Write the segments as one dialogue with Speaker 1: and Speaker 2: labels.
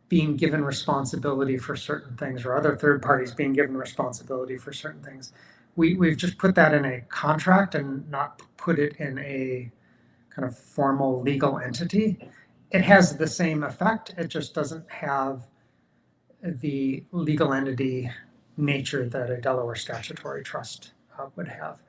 Speaker 1: being given responsibility for certain things, or other third parties being given responsibility for certain things. We've just put that in a contract and not put it in a kind of formal legal entity. It has the same effect, it just doesn't have the legal entity nature that a Delaware statutory trust would have.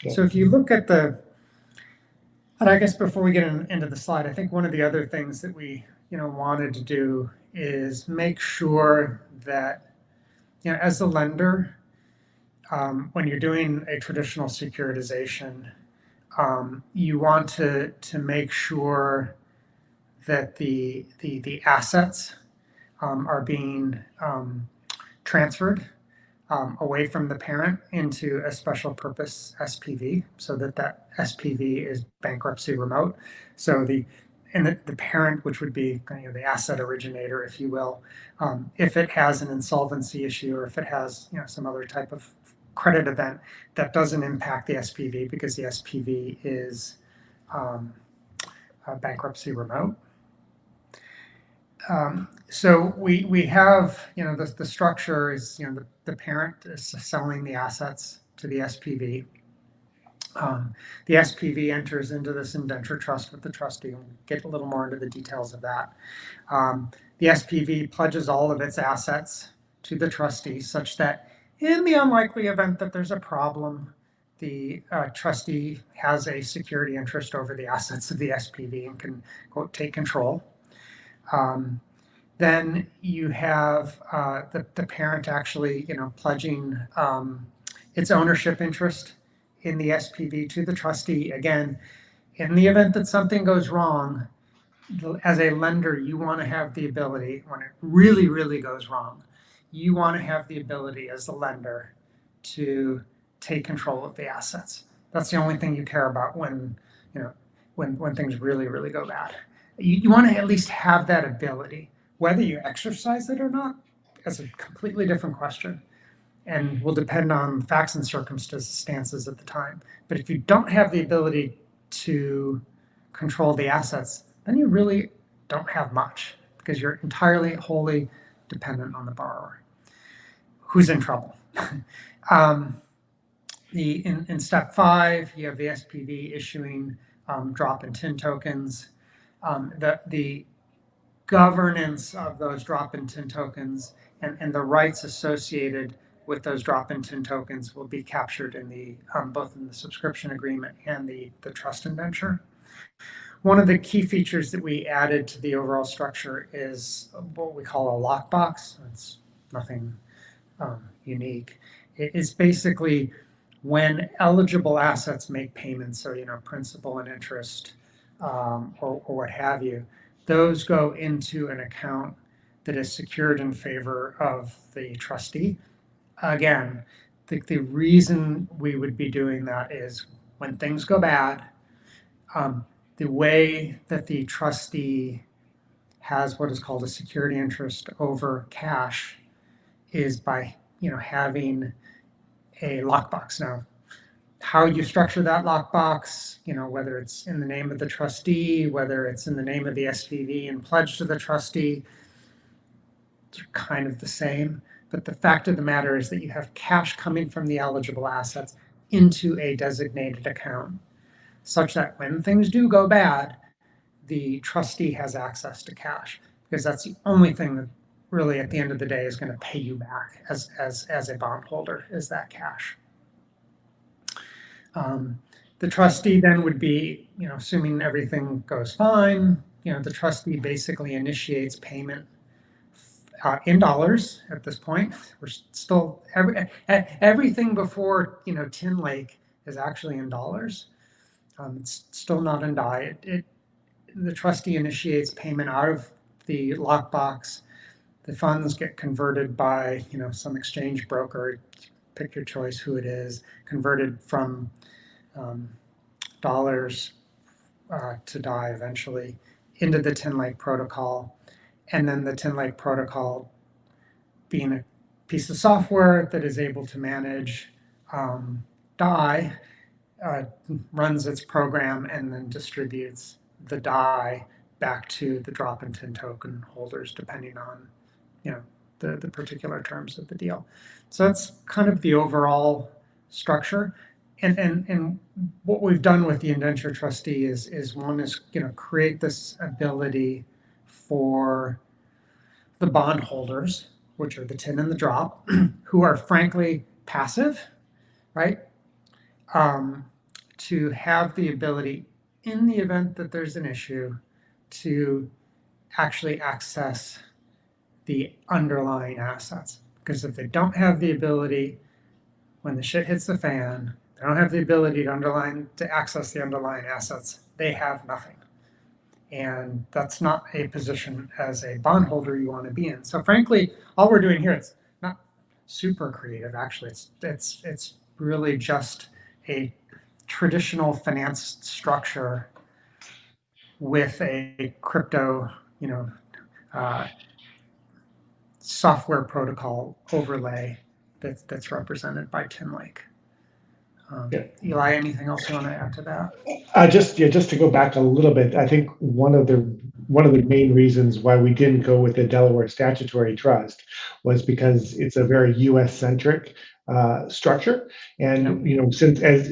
Speaker 2: Yeah.
Speaker 1: So if you look at and I guess before we get into the slide, I think one of the other things that we wanted to do is make sure that, as a lender, when you're doing a traditional securitization, you want to make sure that the assets are being transferred away from the parent into a special purpose SPV, so that SPV is bankruptcy remote. So the parent, which would be the asset originator, if you will, if it has an insolvency issue, or if it has some other type of credit event, that doesn't impact the SPV because the SPV is bankruptcy remote. So we have, the structure is, the parent is selling the assets to the SPV. The SPV enters into this indenture trust with the trustee. We'll get a little more into the details of that. The SPV pledges all of its assets to the trustee, such that in the unlikely event that there's a problem, the trustee has a security interest over the assets of the SPV and can, quote, take control. Then you have the parent actually, pledging its ownership interest in the SPV to the trustee. Again, in the event that something goes wrong, as a lender, you want to have the ability, when it really, really goes wrong, you want to have the ability as the lender to take control of the assets. That's the only thing you care about when things really, really go bad. You want to at least have that ability. Whether you exercise it or not is a completely different question, and will depend on facts and circumstances at the time. But if you don't have the ability to control the assets, then you really don't have much, because you're entirely, wholly dependent on the borrower, who's in trouble. In step 5, you have the SPV issuing drop-in-tin tokens. The governance of those drop-in-tin tokens and the rights associated with those drop-in-tin tokens will be captured in both in the subscription agreement and the trust indenture. One of the key features that we added to the overall structure is what we call a lockbox. It's nothing unique. It is basically when eligible assets make payments, so principal and interest, or what have you, those go into an account that is secured in favor of the trustee. Again, the reason we would be doing that is when things go bad, the way that the trustee has what is called a security interest over cash is by having a lockbox. Now, how you structure that lockbox, whether it's in the name of the trustee, whether it's in the name of the SPV and pledged to the trustee, they're kind of the same. But the fact of the matter is that you have cash coming from the eligible assets into a designated account, such that when things do go bad, the trustee has access to cash, because that's the only thing that really at the end of the day is going to pay you back as a bondholder, is that cash. The trustee then would be, assuming everything goes fine, the trustee basically initiates payment in dollars at this point. We're still, everything before, Tin Lake is actually in dollars. It's still not in DAI. The trustee initiates payment out of the lockbox. The funds get converted by, some exchange broker, pick your choice who it is, converted from dollars to DAI eventually into the Tin Lake protocol. And then the Tin Lake protocol, being a piece of software that is able to manage DAI, runs its program and then distributes the DAI back to the drop-in tin token holders, depending on, the particular terms of the deal. So that's kind of the overall structure. And what we've done with the indenture trustee is one is, create this ability for the bondholders, which are the tin and the drop, who are frankly passive, right? To have the ability, in the event that there's an issue, to actually access the underlying assets. Because if they don't have the ability, when the shit hits the fan, they don't have the ability to access the underlying assets, they have nothing. And that's not a position as a bondholder you want to be in. So frankly, all we're doing here, it's not super creative, actually. It's really just a traditional finance structure with a crypto, software protocol overlay that's represented by Tinlake. Eli, anything else you want to add to that?
Speaker 2: Just to go back a little bit, I think one of the main reasons why we didn't go with the Delaware statutory trust was because it's a very U.S. centric structure, and since as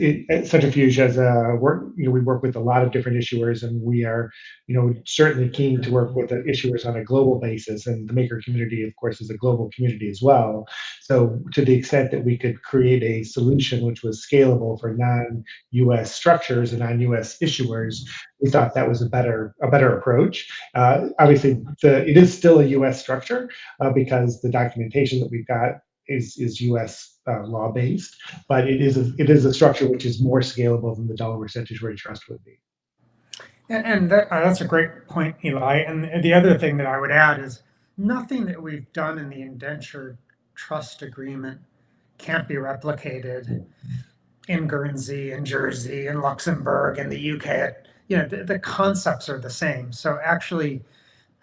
Speaker 2: Centrifuge as we work with a lot of different issuers, and we are certainly keen to work with the issuers on a global basis, and the maker community, of course, is a global community as well. So to the extent that we could create a solution which was scalable for non-U.S. structures and non-U.S. issuers, we thought that was a better approach. Obviously, it is still a U.S. structure because the documentation that we've got is U.S. Law based, but it is a structure which is more scalable than the Delaware Statutory Trust would be.
Speaker 1: And that's a great point, Eli. And the other thing that I would add is nothing that we've done in the Indenture Trust Agreement can't be replicated in Guernsey, in Jersey, in Luxembourg, in the UK. The concepts are the same. So actually,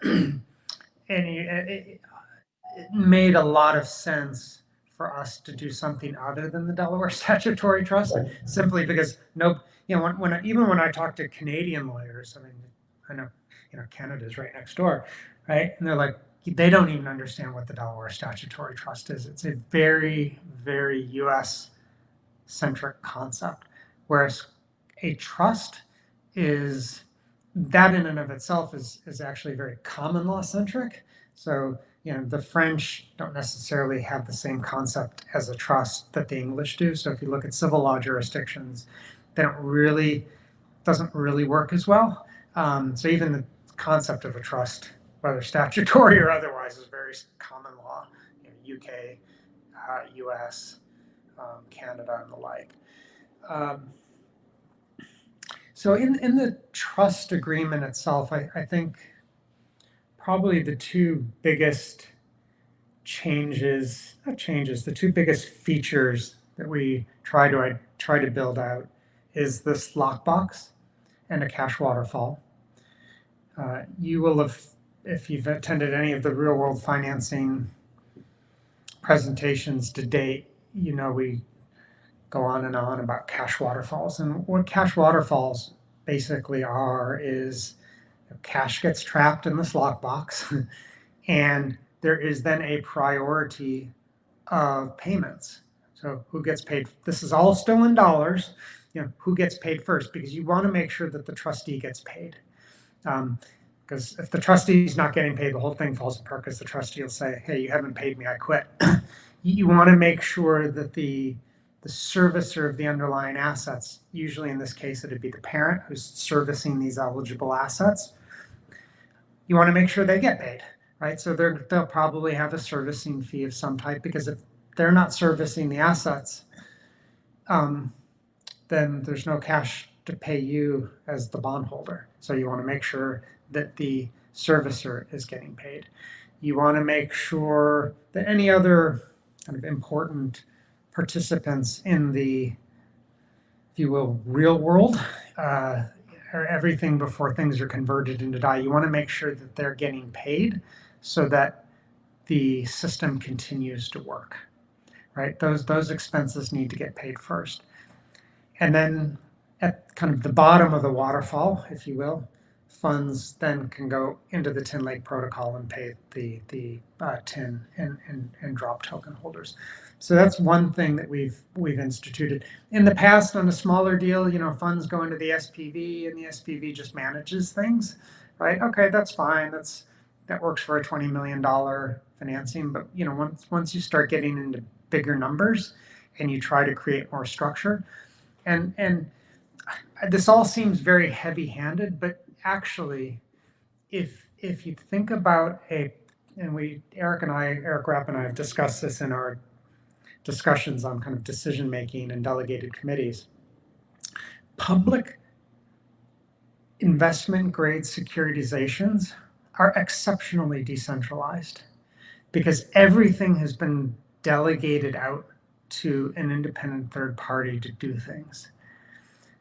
Speaker 1: it made a lot of sense for us to do something other than the Delaware Statutory Trust, simply because when I talk to Canadian lawyers, I know Canada's right next door, right? And they're like, they don't even understand what the Delaware Statutory Trust is. It's a very, very U.S. centric concept, whereas a trust is, that in and of itself is actually very common law centric. So the French don't necessarily have the same concept as a trust that the English do. So if you look at civil law jurisdictions, doesn't really work as well. So even the concept of a trust, whether statutory or otherwise, is very common law. UK, US, Canada, and the like. So in the trust agreement itself, I think probably the two biggest the two biggest features that we try to build out is this lockbox and a cash waterfall. You will have, if you've attended any of the real world financing presentations to date, we go on and on about cash waterfalls. And what cash waterfalls basically are is cash gets trapped in this lockbox and there is then a priority of payments. So who gets paid? This is all still in dollars. Who gets paid first? Because you want to make sure that the trustee gets paid. Because if the trustee is not getting paid, the whole thing falls apart, because the trustee will say, hey, you haven't paid me, I quit. You want to make sure that the servicer of the underlying assets, usually in this case it'd be the parent who's servicing these eligible assets, you want to make sure they get paid, right? So they'll probably have a servicing fee of some type, because if they're not servicing the assets, then there's no cash to pay you as the bondholder. So you want to make sure that the servicer is getting paid. You want to make sure that any other kind of important participants in the, if you will, real world, or everything before things are converted into DAI, you want to make sure that they're getting paid so that the system continues to work, right? Those expenses need to get paid first. And then at kind of the bottom of the waterfall, if you will, funds then can go into the Tin Lake protocol and pay the tin and drop token holders. So that's one thing that we've instituted. In the past, on a smaller deal, funds go into the SPV and the SPV just manages things, right? Okay, that's fine. That works for a $20 million financing. But once you start getting into bigger numbers and you try to create more structure, and this all seems very heavy-handed, but actually, if you think about Eric Rapp and I have discussed this in our discussions on kind of decision making and delegated committees. Public investment grade securitizations are exceptionally decentralized because everything has been delegated out to an independent third party to do things,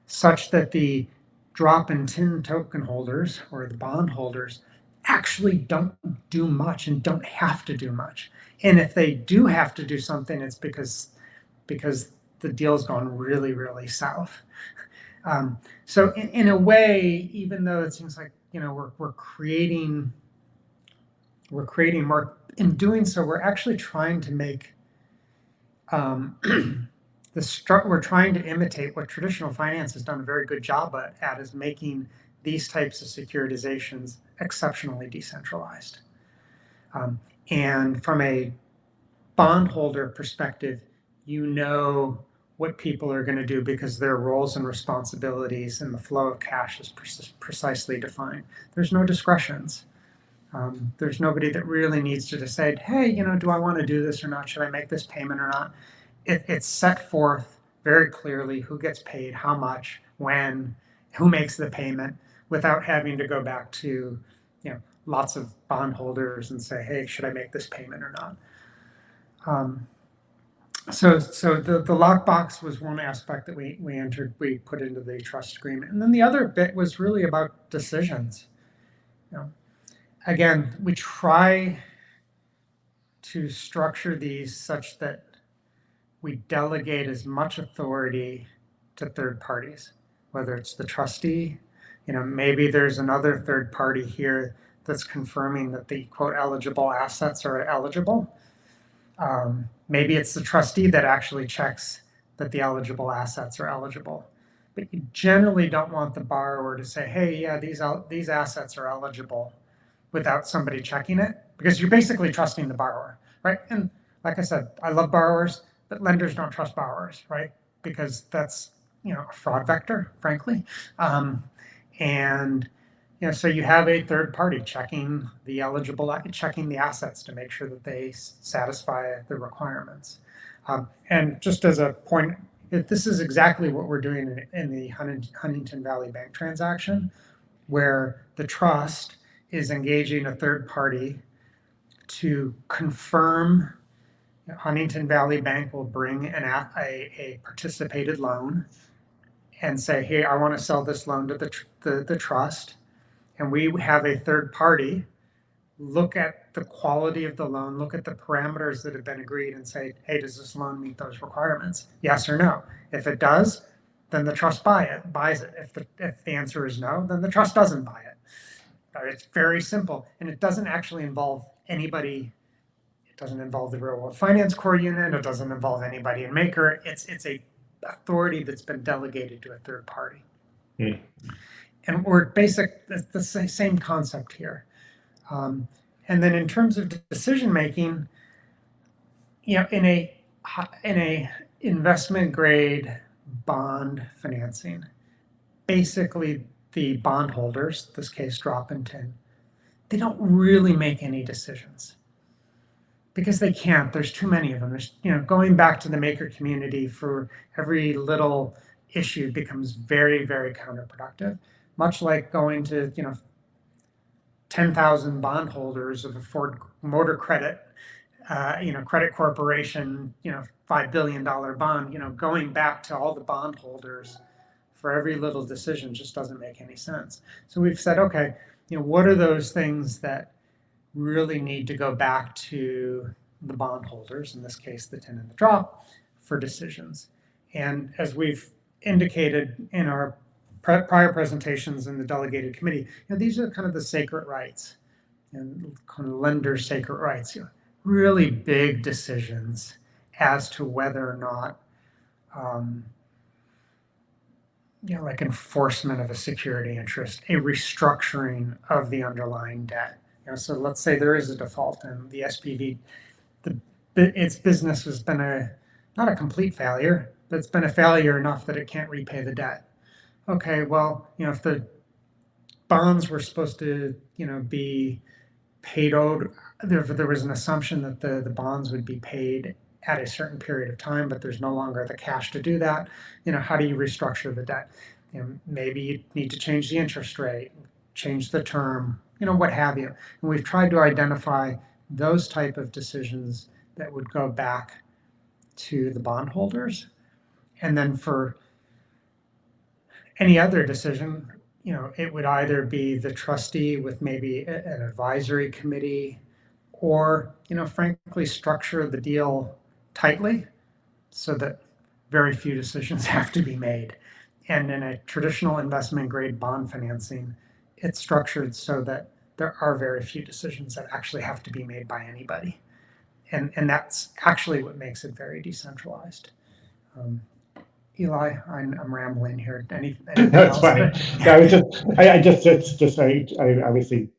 Speaker 1: such that the drop and tin token holders or the bond holders actually don't do much and don't have to do much. And if they do have to do something, it's because the deal's gone really, really south. So in a way, even though it seems like we're creating more, in doing so, we're actually trying to make we're trying to imitate what traditional finance has done a very good job at is making these types of securitizations exceptionally decentralized. And from a bondholder perspective, what people are going to do because their roles and responsibilities and the flow of cash is precisely defined. There's no discretions. There's nobody that really needs to decide, hey, do I want to do this or not? Should I make this payment or not? It's set forth very clearly who gets paid, how much, when, who makes the payment, without having to go back to lots of bondholders and say, hey, should I make this payment or not? So the lockbox was one aspect that we put into the trust agreement. And then the other bit was really about decisions. Again, we try to structure these such that we delegate as much authority to third parties, whether it's the trustee, maybe there's another third party here that's confirming that the quote eligible assets are eligible. Maybe it's the trustee that actually checks that the eligible assets are eligible. But you generally don't want the borrower to say, hey, yeah, these assets are eligible without somebody checking it, because you're basically trusting the borrower, right? And like I said, I love borrowers, but lenders don't trust borrowers, right? Because that's a fraud vector, frankly. So you have a third party checking the assets to make sure that they satisfy the requirements. And just as a point, this is exactly what we're doing in the Huntington Valley Bank transaction, where the trust is engaging a third party to confirm. Huntington Valley Bank will bring a participated loan and say, hey, I want to sell this loan to the trust. And we have a third party look at the quality of the loan, look at the parameters that have been agreed and say, hey, does this loan meet those requirements? Yes or no. If it does, then the trust buys it. If the answer is no, then the trust doesn't buy it. It's very simple. And it doesn't actually involve anybody. It doesn't involve the real world finance core unit. It doesn't involve anybody in Maker. It's a authority that's been delegated to a third party. Mm. And it's the same concept here. And then in terms of decision making, in a investment grade bond financing, basically the bondholders, this case drop and tin, they don't really make any decisions because they can't. There's too many of them. There's going back to the maker community for every little issue becomes very, very counterproductive. Much like going to 10,000 bondholders of a Ford Motor Credit, credit corporation, $5 billion bond, going back to all the bondholders for every little decision just doesn't make any sense. So we've said, okay, what are those things that really need to go back to the bondholders, in this case, the tin and the drop, for decisions? And as we've indicated in our prior presentations in the delegated committee, these are kind of the sacred rights and kind of lender sacred rights, really big decisions as to whether or not, like enforcement of a security interest, a restructuring of the underlying debt. So let's say there is a default and the SPV, its business has been not a complete failure, but it's been a failure enough that it can't repay the debt. Okay, well, if the bonds were supposed to, be paid owed, there was an assumption that the bonds would be paid at a certain period of time, but there's no longer the cash to do that. How do you restructure the debt? Maybe you need to change the interest rate, change the term, what have you. And we've tried to identify those type of decisions that would go back to the bondholders. And then for any other decision, it would either be the trustee with maybe an advisory committee, or, frankly, structure the deal tightly so that very few decisions have to be made. And in a traditional investment grade bond financing, it's structured so that there are very few decisions that actually have to be made by anybody. And that's actually what makes it very decentralized. Eli, I'm rambling here. Anything
Speaker 2: No, it's
Speaker 1: else?
Speaker 2: fine. Yeah, I obviously,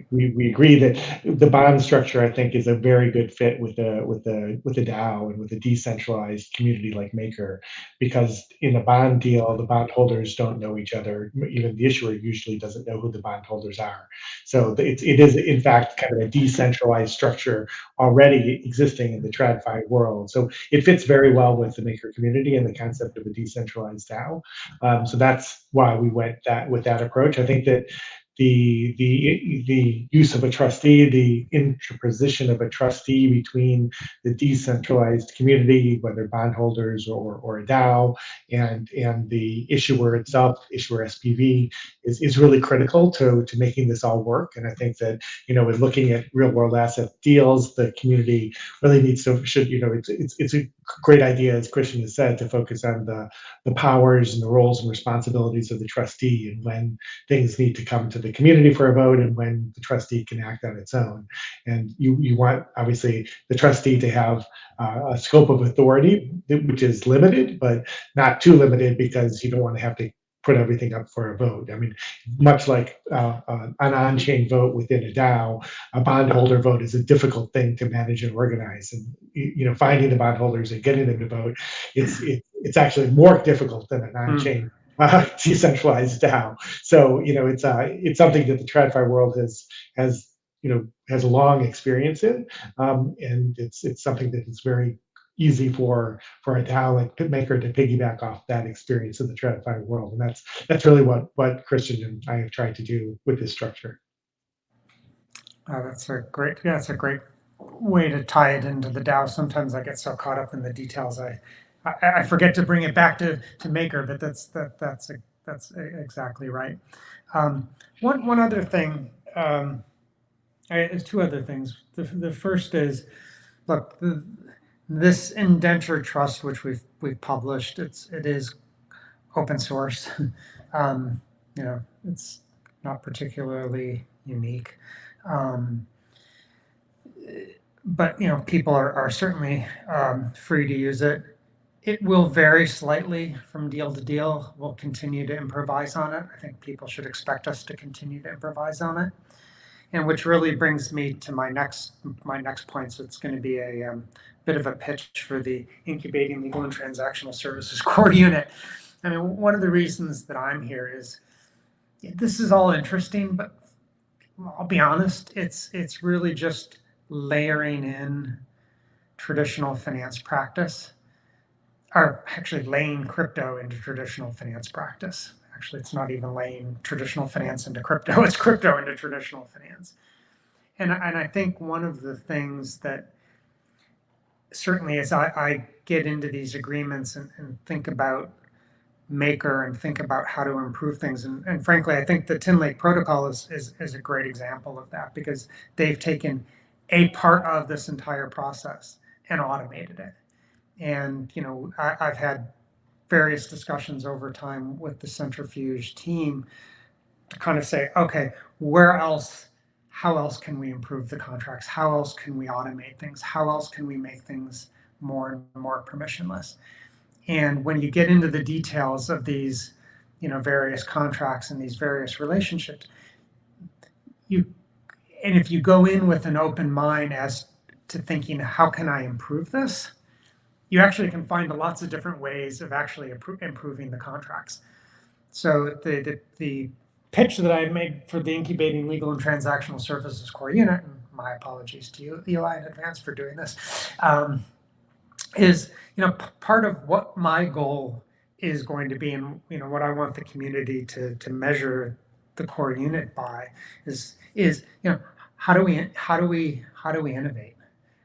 Speaker 2: we agree that the bond structure, I think, is a very good fit with the DAO and with a decentralized community like Maker, because in a bond deal, the bondholders don't know each other. Even the issuer usually doesn't know who the bondholders are. So it is in fact kind of a decentralized structure already existing in the TradFi world. So it fits very well with the Maker community and the concept of a decentralized DAO. So that's why we went with that approach. I think that the use of a trustee, the interposition of a trustee between the decentralized community, whether bondholders or a DAO, and the issuer itself, issuer SPV, is really critical to making this all work. And I think that, with looking at real world asset deals, the community really needs to it's a great idea, as Christian has said, to focus on the powers and the roles and responsibilities of the trustee, and when things need to come to the community for a vote and when the trustee can act on its own. And you want, obviously, the trustee to have a scope of authority which is limited, but not too limited, because you don't want to have to put everything up for a vote. I mean, much like an on-chain vote within a DAO, a bondholder vote is a difficult thing to manage and organize. And finding the bondholders and getting them to vote, it's actually more difficult than an on-chain decentralized DAO. So it's something that the TradFi world has a long experience in, and it's something that is very easy for a DAO like Maker to piggyback off that experience in the TradFi world. And that's really what Christian and I have tried to do with this structure.
Speaker 1: That's a great way to tie it into the DAO. Sometimes I get so caught up in the details, I forget to bring it back to Maker, but that's exactly right. One other thing, there's two other things. The first is, look, this indenture trust, which we've published, it is open source. It's not particularly unique. But people are certainly free to use it. It will vary slightly from deal to deal. We'll continue to improvise on it. I think people should expect us to continue to improvise on it. And which really brings me to my next point. So it's going to be a bit of a pitch for the Incubating Legal and Transactional Services Core Unit. I mean, one of the reasons that I'm here is this is all interesting, but I'll be honest, it's really just layering in traditional finance practice, or actually laying crypto into traditional finance practice. Actually, it's not even laying traditional finance into crypto, it's crypto into traditional finance. And I think one of the things that certainly as I get into these agreements and think about Maker and think about how to improve things, and frankly, I think the Tin Lake Protocol is a great example of that, because they've taken a part of this entire process and automated it. And I've had various discussions over time with the Centrifuge team to kind of say, okay, where else, how else can we improve the contracts? How else can we automate things? How else can we make things more and more permissionless? And when you get into the details of these, various contracts and these various relationships, and if you go in with an open mind as to thinking, how can I improve this? You actually can find lots of different ways of actually improving the contracts. So the pitch that I made for the incubating legal and transactional services core unit, and my apologies to you, Eli, in advance for doing this, is part of what my goal is going to be, and what I want the community to measure the core unit by is how do we innovate?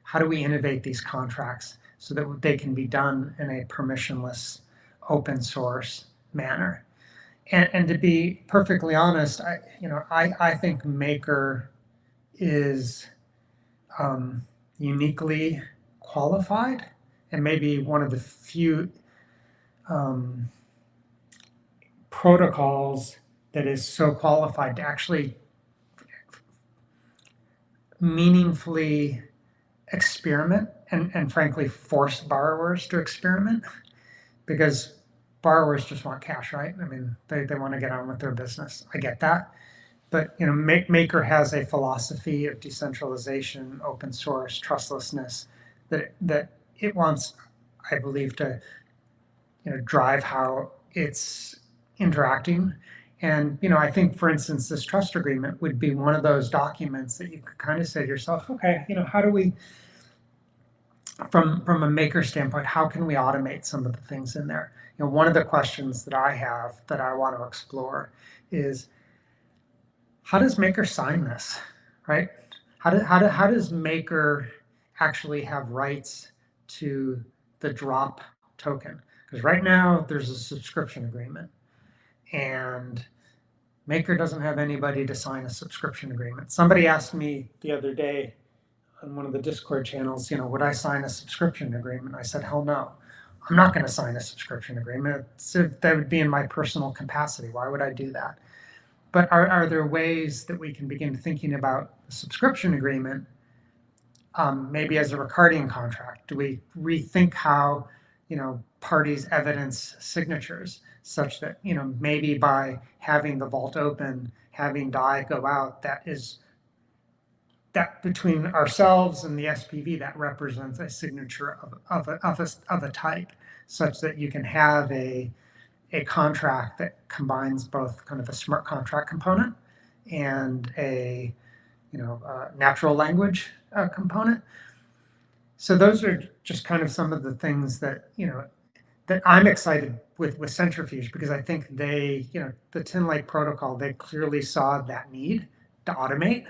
Speaker 1: How do we innovate these contracts so that they can be done in a permissionless, open source manner? And to be perfectly honest, I think Maker is uniquely qualified and maybe one of the few protocols that is so qualified to actually meaningfully experiment and frankly force borrowers to experiment, because borrowers just want cash, right? I mean, they want to get on with their business. I get that. But Maker has a philosophy of decentralization, open source, trustlessness that it wants, I believe, to drive how it's interacting. And I think, for instance, this trust agreement would be one of those documents that you could kind of say to yourself, okay, how do we, from a Maker standpoint, how can we automate some of the things in there? One of the questions that I have that I want to explore is, how does Maker sign this, right? How does Maker actually have rights to the drop token? Because right now there's a subscription agreement, and Maker doesn't have anybody to sign a subscription agreement. Somebody asked me the other day on one of the Discord channels, would I sign a subscription agreement? I said, hell no. I'm not going to sign a subscription agreement. That would be in my personal capacity. Why would I do that? But are there ways that we can begin thinking about the subscription agreement, maybe as a recording contract? Do we rethink how, parties evidence signatures such that, maybe by having the vault open, having DAI go out, that between ourselves and the SPV, that represents a signature of a type, such that you can have a contract that combines both kind of a smart contract component and a natural language component. So those are just kind of some of the things that that I'm excited with Centrifuge, because I think they, the Tin Lake protocol, they clearly saw that need to automate.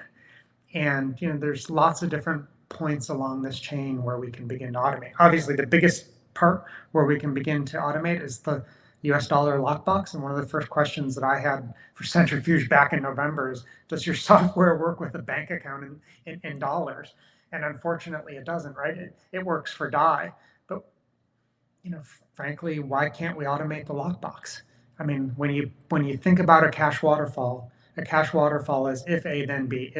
Speaker 1: And there's lots of different points along this chain where we can begin to automate. Obviously, the biggest part where we can begin to automate is the US dollar lockbox. And one of the first questions that I had for Centrifuge back in November is, does your software work with a bank account in dollars? And unfortunately, it doesn't, right? It works for DAI. But frankly, why can't we automate the lockbox? I mean, when you think about a cash waterfall is if A then B,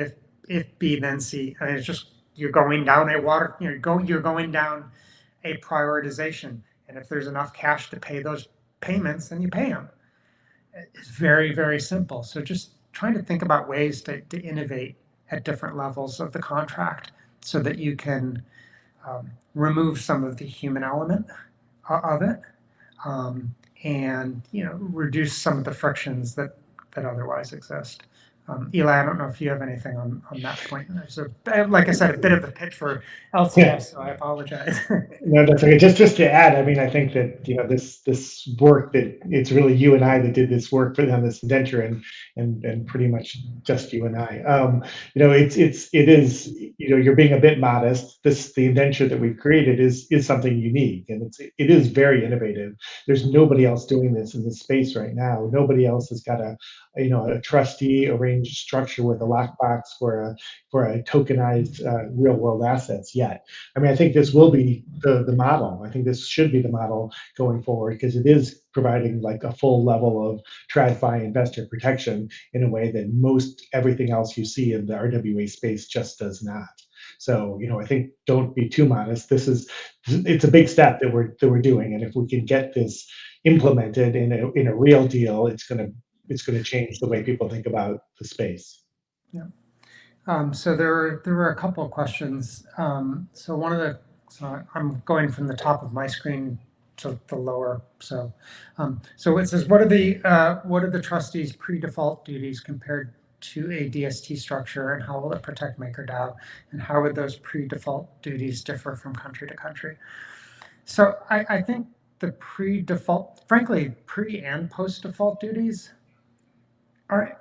Speaker 1: if B then C, and it's just you're going down you're going down a prioritization, and if there's enough cash to pay those payments, then you pay them. It's very, very simple. So just trying to think about ways to innovate at different levels of the contract so that you can remove some of the human element of it, and reduce some of the frictions that otherwise exist. Eli, I don't know if you have anything on that point. There's like I said, a bit of a pitch for LCS, yeah. So I apologize.
Speaker 2: No, that's okay. Just to add, I mean, I think that this work, that it's really you and I that did this work for them, this indenture, and pretty much just you and I. It is you're being a bit modest. The indenture that we've created is something unique, and it is very innovative. There's nobody else doing this in this space right now. Nobody else has got a a trustee arranged structure with a lockbox for a tokenized real world assets yet. I mean, I think this will be the model. I think this should be the model going forward, because it is providing like a full level of TradFi investor protection in a way that most everything else you see in the RWA space just does not. So, I think don't be too modest. It's a big step that we're doing, and if we can get this implemented in a real deal, it's gonna change the way people think about the space.
Speaker 1: Yeah. So there were a couple of questions. So I'm going from the top of my screen to the lower. So it says, what are the trustees' pre-default duties compared to a DST structure, and how will it protect MakerDAO, and how would those pre-default duties differ from country to country? So I think the pre-default, frankly, pre and post-default duties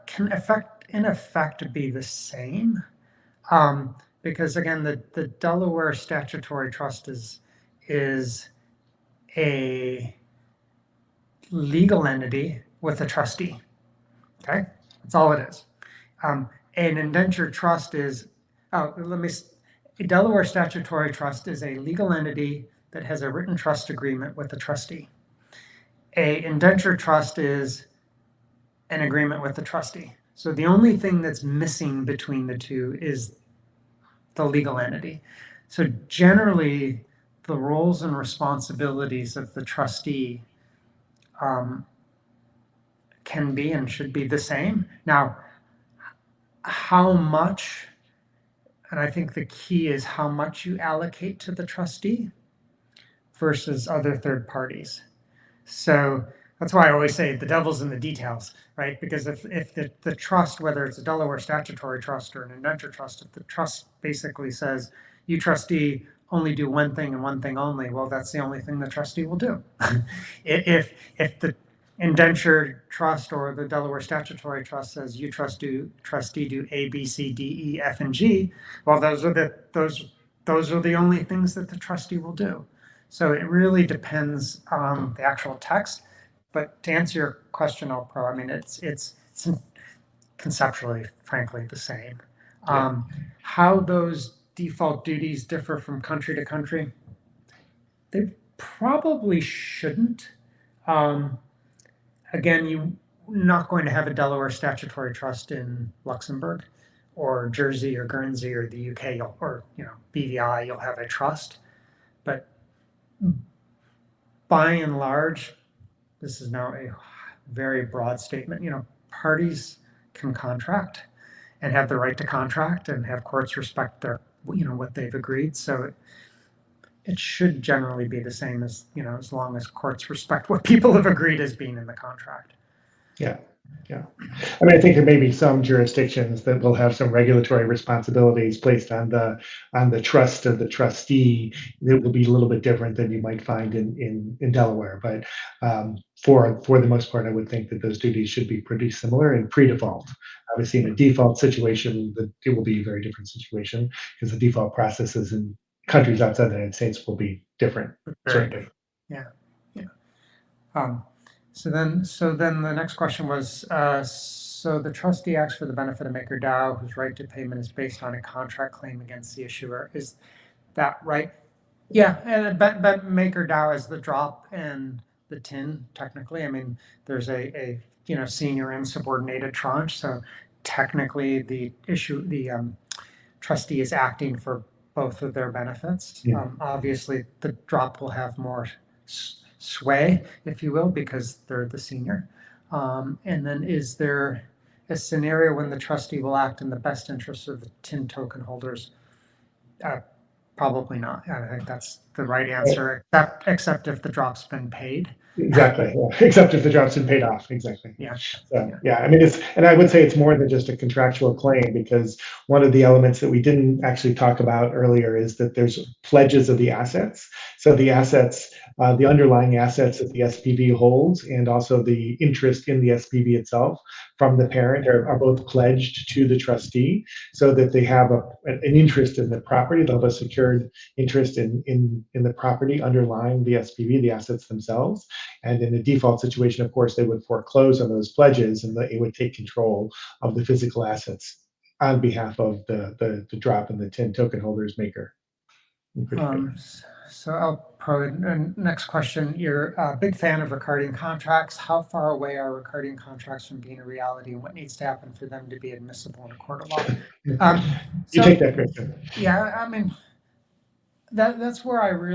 Speaker 1: can in effect be the same. Because again, the Delaware statutory trust is a legal entity with a trustee. Okay, that's all it is. An indenture trust is, a Delaware statutory trust is a legal entity that has a written trust agreement with a trustee. A indenture trust is an agreement with the trustee. So the only thing that's missing between the two is the legal entity. So generally, the roles and responsibilities of the trustee can be and should be the same. Now, how much, and I think the key is how much you allocate to the trustee versus other third parties. So that's why I always say the devil's in the details, right? Because if the trust, whether it's a Delaware statutory trust or an indenture trust, if the trust basically says, you trustee only do one thing and one thing only, well, that's the only thing the trustee will do. if the indenture trust or the Delaware statutory trust says you trustee do A, B, C, D, E, F, and G, well, those are the only things that the trustee will do. So it really depends on the actual text. But to answer your question, I mean, it's conceptually, frankly, the same.
Speaker 2: Yeah.
Speaker 1: How those default duties differ from country to country, they probably shouldn't. Again, you're not going to have a Delaware statutory trust in Luxembourg or Jersey or Guernsey or the UK or BVI. You'll have a trust, but by and large, this is now a very broad statement. Parties can contract and have the right to contract and have courts respect their, what they've agreed. So it should generally be the same as, as long as courts respect what people have agreed as being in the contract.
Speaker 2: Yeah. I mean, I think there may be some jurisdictions that will have some regulatory responsibilities placed on the trust of the trustee that will be a little bit different than you might find in Delaware. But for the most part, I would think that those duties should be pretty similar in pre-default. Obviously, in a default situation, it will be a very different situation, because the default processes in countries outside the United States will be different.
Speaker 1: Very different. Yeah. So then the next question was, so the trustee acts for the benefit of MakerDAO, whose right to payment is based on a contract claim against the issuer. Is that right? Yeah, and but MakerDAO is the drop and the tin, technically. I mean, there's a senior and subordinated tranche. So technically the trustee is acting for both of their benefits.
Speaker 2: Yeah.
Speaker 1: Obviously, the drop will have more sway, if you will, because they're the senior. And then is there a scenario when the trustee will act in the best interest of the tin token holders? Probably not. I think that's the right answer, except if the drop's been paid.
Speaker 2: Exactly. Yeah. Except if the drop's been paid off. Exactly.
Speaker 1: Yeah.
Speaker 2: So, yeah. I mean, and I would say it's more than just a contractual claim, because one of the elements that we didn't actually talk about earlier is that there's pledges of the assets. So the assets, the underlying assets that the SPV holds, and also the interest in the SPV itself from the parent are both pledged to the trustee, so that they have an interest in the property. They'll have a security secured interest in the property underlying the SPV, the assets themselves. And in a default situation, of course, they would foreclose on those pledges, and it would take control of the physical assets on behalf of the drop and the 10 token holders maker.
Speaker 1: So I'll probably, next question, you're a big fan of recording contracts. How far away are recording contracts from being a reality, and what needs to happen for them to be admissible in a court of law?
Speaker 2: You take that, Kristen.
Speaker 1: Yeah, I mean, that's where I really